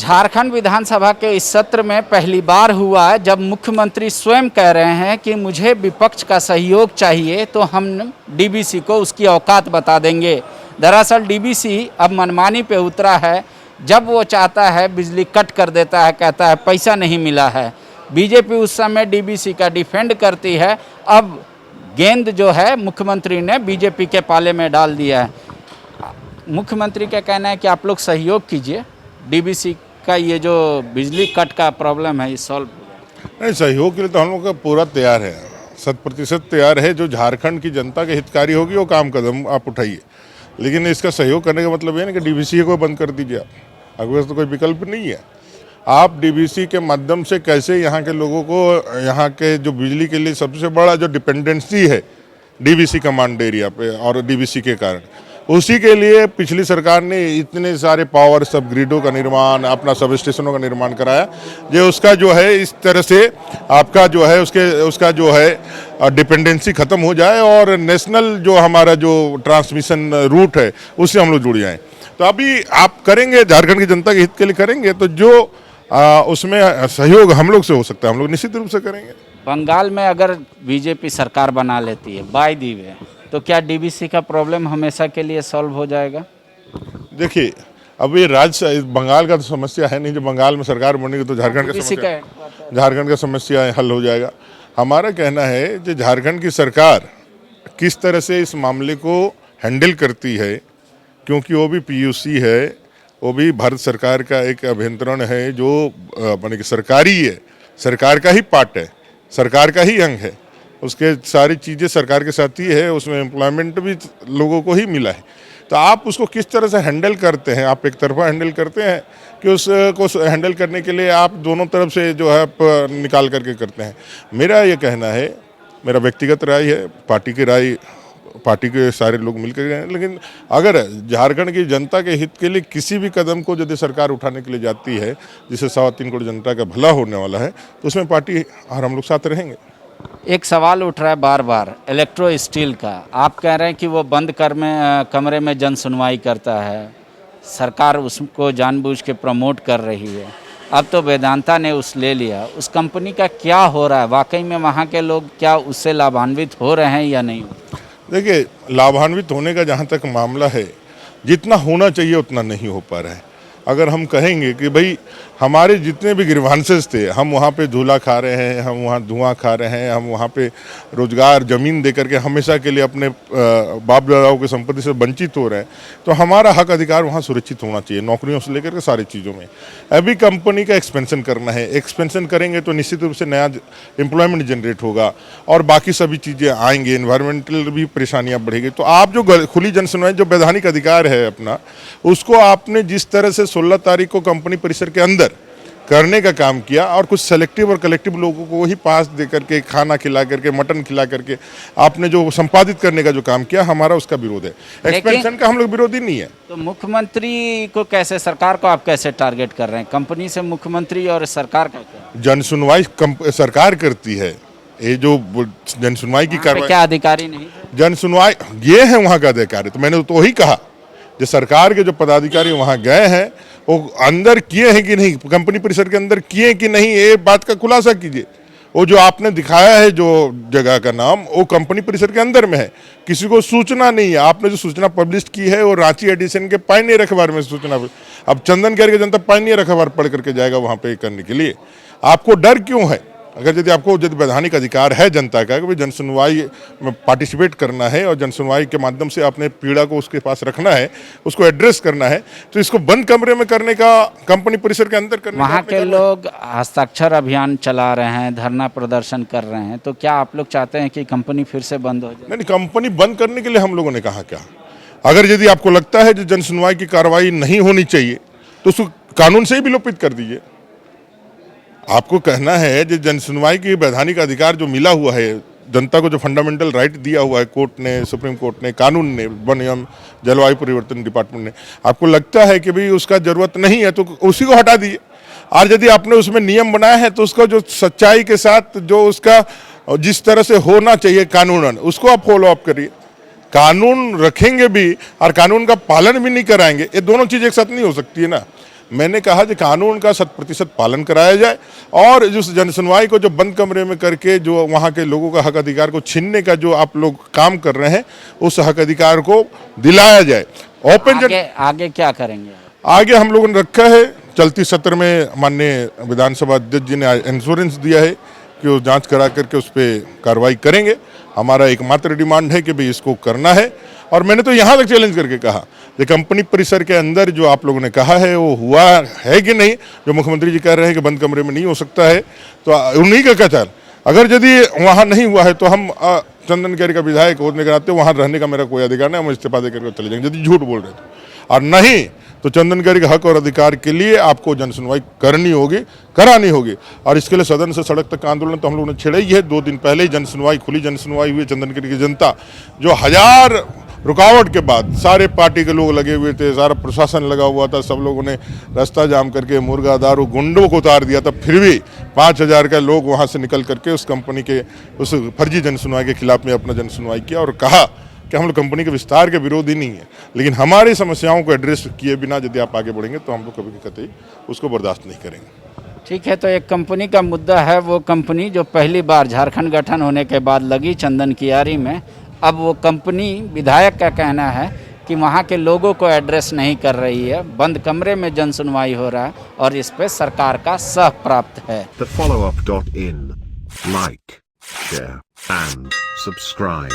झारखंड विधानसभा के इस सत्र में पहली बार हुआ है जब मुख्यमंत्री स्वयं कह रहे हैं कि मुझे विपक्ष का सहयोग चाहिए तो हम डीवीसी को उसकी औकात बता देंगे। दरअसल डीवीसी अब मनमानी पे उतरा है। जब वो चाहता है बिजली कट कर देता है, कहता है पैसा नहीं मिला है। बीजेपी उस समय डीवीसी का डिफेंड करती है। अब गेंद जो है मुख्यमंत्री ने बीजेपी के पाले में डाल दिया है। मुख्यमंत्री का कहना है कि आप लोग सहयोग कीजिए, डीवीसी का ये जो बिजली कट का प्रॉब्लम है ये सॉल्व हो जाए। नहीं, सहयोग के लिए तो हम लोग का पूरा तैयार है, 100% तैयार है। जो झारखंड की जनता के हितकारी होगी वो काम कदम आप उठाइए, लेकिन इसका सहयोग करने का मतलब ये नहीं कि डीवीसी को बंद कर दीजिए आप। अगर तो कोई विकल्प नहीं है। आप डीवीसी के माध्यम से कैसे यहाँ के लोगों को, यहाँ के जो बिजली के लिए सबसे बड़ा जो डिपेंडेंसी है डीवीसी कमांड एरिया पे और डीवीसी के कारण, उसी के लिए पिछली सरकार ने इतने सारे पावर सब ग्रिडों का निर्माण, अपना सब स्टेशनों का निर्माण कराया, जो उसका जो है इस तरह से आपका जो है उसका जो है डिपेंडेंसी खत्म हो जाए और नेशनल जो हमारा जो ट्रांसमिशन रूट है उससे हम लोग जुड़ जाएं। तो अभी आप करेंगे, झारखंड की जनता के हित के लिए करेंगे, तो जो उसमें सहयोग हम लोग से हो सकता है हम लोग निश्चित रूप से करेंगे। बंगाल में अगर बीजेपी सरकार बना लेती है बाय दी वे, तो क्या डीवीसी का प्रॉब्लम हमेशा के लिए सॉल्व हो जाएगा? देखिए, अभी बंगाल का तो समस्या है नहीं। जो बंगाल में सरकार बनेगी तो झारखंड का समस्या हल हो जाएगा। हमारा कहना है कि झारखंड की सरकार किस तरह से इस मामले को हैंडल करती है, क्योंकि वो भी पीयूसी है, वो भी भारत सरकार का एक अभियंत्रण है जो माने कि सरकारी है, सरकार का ही पार्ट है, सरकार का ही अंग है। उसके सारी चीज़ें सरकार के साथ ही है, उसमें एम्प्लॉयमेंट भी लोगों को ही मिला है। तो आप उसको किस तरह से हैंडल करते हैं? आप एक तरफा हैंडल करते हैं कि उसको हैंडल करने के लिए आप दोनों तरफ से जो है आप निकाल करके करते हैं? मेरा ये कहना है, मेरा व्यक्तिगत राय है, पार्टी की राय, पार्टी के सारे लोग मिलकर गए, लेकिन अगर झारखंड की जनता के हित के लिए किसी भी कदम को यदि सरकार उठाने के लिए जाती है जिससे 3.25 करोड़ जनता का भला होने वाला है, तो उसमें पार्टी और हम लोग साथ रहेंगे। एक सवाल उठ रहा है बार बार इलेक्ट्रो स्टील का। आप कह रहे हैं कि वो बंद कमरे में जन सुनवाई करता है, सरकार उसको जानबूझ के प्रमोट कर रही है। अब तो वेदांता ने ले लिया, उस कंपनी का क्या हो रहा है? वाकई में वहाँ के लोग क्या उससे लाभान्वित हो रहे हैं या नहीं? देखिए, लाभान्वित होने का जहाँ तक मामला है, जितना होना चाहिए उतना नहीं हो पा रहा है। अगर हम कहेंगे कि भाई हमारे जितने भी ग्रीवांसेस थे, हम वहाँ पे धूला खा रहे हैं, हम वहाँ धुआं खा रहे हैं, हम वहाँ पे रोजगार ज़मीन दे करके हमेशा के लिए अपने बाप दादाओं की संपत्ति से वंचित हो रहे हैं, तो हमारा हक अधिकार वहाँ सुरक्षित होना चाहिए, नौकरियों से लेकर के सारी चीज़ों में। अभी कंपनी का एक्सपेंशन करना है, एक्सपेंशन करेंगे तो निश्चित रूप से नया एम्प्लॉयमेंट जनरेट होगा और बाकी सभी चीज़ें आएंगी, इन्वायरमेंटल भी परेशानियाँ बढ़ेगी। तो आप जो खुली जन सुनवाई, जो वैधानिक अधिकार है अपना, उसको आपने जिस तरह से 16 तारीख को कंपनी परिसर के अंदर करने का काम किया और कुछ सेलेक्टिव और कलेक्टिव लोगों को ही पास दे करके, खाना खिला करके, मटन खिला करके आपने जो संपादित करने का जो काम किया, हमारा उसका विरोध है। एक्सपेंशन का हम लोग विरोधी नहीं है। तो मुख्यमंत्री को कैसे, सरकार को आप कैसे टारगेट कर रहे हैं? कंपनी से मुख्यमंत्री और सरकार का क्या? जन सुनवाई सरकार करती है। ये जो जन सुनवाई की कार्रवाई, क्या अधिकारी नहीं? जन सुनवाई ये है वहाँ का अधिकारी। तो मैंने तो वही कहा, जो सरकार के जो पदाधिकारी वहाँ गए हैं वो अंदर किए हैं कि नहीं, कंपनी परिसर के अंदर किए कि नहीं, ये बात का खुलासा कीजिए। वो जो आपने दिखाया है जो जगह का नाम, वो कंपनी परिसर के अंदर में है, किसी को सूचना नहीं है। आपने जो सूचना पब्लिश की है वो रांची एडिशन के पायनियर अखबार में सूचना। अब चंदनगढ़ के जनता पायनियर अखबार पढ़ करके जाएगा वहाँ पे करने के लिए। आपको डर क्यों है? अगर यदि आपको यदि वैधानिक अधिकार है जनता का कि भाई जन सुनवाई में पार्टिसिपेट करना है और जन सुनवाई के माध्यम से अपने पीड़ा को उसके पास रखना है, उसको एड्रेस करना है, तो इसको बंद कमरे में करने का, कंपनी परिसर के अंदर करने का, वहाँ के लोग हस्ताक्षर अभियान चला रहे हैं, धरना प्रदर्शन कर रहे हैं, तो क्या आप लोग चाहते हैं कि कंपनी फिर से बंद हो जाए? नहीं, कंपनी बंद करने के लिए हम लोगों ने कहा क्या? अगर यदि आपको लगता है जो जन सुनवाई की कार्रवाई नहीं होनी चाहिए तो उसको कानून से ही विलोपित कर दीजिए। आपको कहना है जो जन सुनवाई की वैधानिक अधिकार जो मिला हुआ है, जनता को जो फंडामेंटल राइट दिया हुआ है कोर्ट ने, सुप्रीम कोर्ट ने, कानून ने, वन एवं जलवायु परिवर्तन डिपार्टमेंट ने, आपको लगता है कि भाई उसका जरूरत नहीं है तो उसी को हटा दीजिए। और यदि आपने उसमें नियम बनाया है तो उसका जो सच्चाई के साथ जो उसका जिस तरह से होना चाहिए कानूनन, उसको आप फॉलो अप करिए। कानून रखेंगे भी और कानून का पालन भी नहीं कराएंगे, ये दोनों चीज़ एक साथ नहीं हो सकती है ना। मैंने कहा कि कानून का 100% पालन कराया जाए और जिस जनसुनवाई को जो बंद कमरे में करके जो वहाँ के लोगों का हक अधिकार को छीनने का जो आप लोग काम कर रहे हैं उस हक अधिकार को दिलाया जाए। ओपन आगे क्या करेंगे? आगे हम लोगों ने रखा है चलती सत्र में माननीय विधानसभा अध्यक्ष जी ने इंश्योरेंस दिया है कि वो जांच करा करके उस पर कार्रवाई करेंगे। हमारा एकमात्र डिमांड है कि भाई इसको करना है। और मैंने तो यहाँ तक चैलेंज करके कहा कि कंपनी परिसर के अंदर जो आप लोगों ने कहा है वो हुआ है कि नहीं। जो मुख्यमंत्री जी कह रहे हैं कि बंद कमरे में नहीं हो सकता है, तो उन्हीं का कथन, अगर यदि वहाँ नहीं हुआ है तो हम चंदन कैरी का विधायक होने के नाते वहाँ रहने का मेरा कोई अधिकार नहीं, हम इस्तीफा देकर चले जाएंगे यदि झूठ बोल रहे थे। और नहीं तो चंदन कैरी के हक और अधिकार के लिए आपको जनसुनवाई करनी होगी, करानी होगी। और इसके लिए सदन से सड़क तक का आंदोलन तो हम लोगों ने छेड़ा ही है। 2 दिन पहले ही जनसुनवाई, खुली जनसुनवाई हुई। चंदन कैरी की जनता जो 1000 रुकावट के बाद सारे पार्टी के लोग लगे हुए थे, सारा प्रशासन लगा हुआ था, सब लोगों ने रास्ता जाम करके मुर्गा दारू गुंडों को उतार दिया था, फिर भी 5000 का लोग वहाँ से निकल करके उस कंपनी के उस फर्जी जनसुनवाई के खिलाफ में अपना जनसुनवाई किया और कहा कि हम लोग कंपनी के विस्तार के विरोधी नहीं है, लेकिन हमारी समस्याओं को एड्रेस किए बिना यदि आप आगे बढ़ेंगे तो हम लोग कभी कतई उसको बर्दाश्त नहीं करेंगे। ठीक है, तो एक कंपनी का मुद्दा है, वो कंपनी जो पहली बार झारखंड गठन होने के बाद लगी चंदन कियारी में, अब वो कंपनी विधायक का कहना है कि वहाँ के लोगों को एड्रेस नहीं कर रही है, बंद कमरे में जनसुनवाई हो रहा है और इस पे सरकार का सह प्राप्त है। thefollowup.in, like, share and subscribe.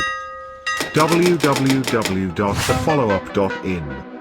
www.thefollowup.in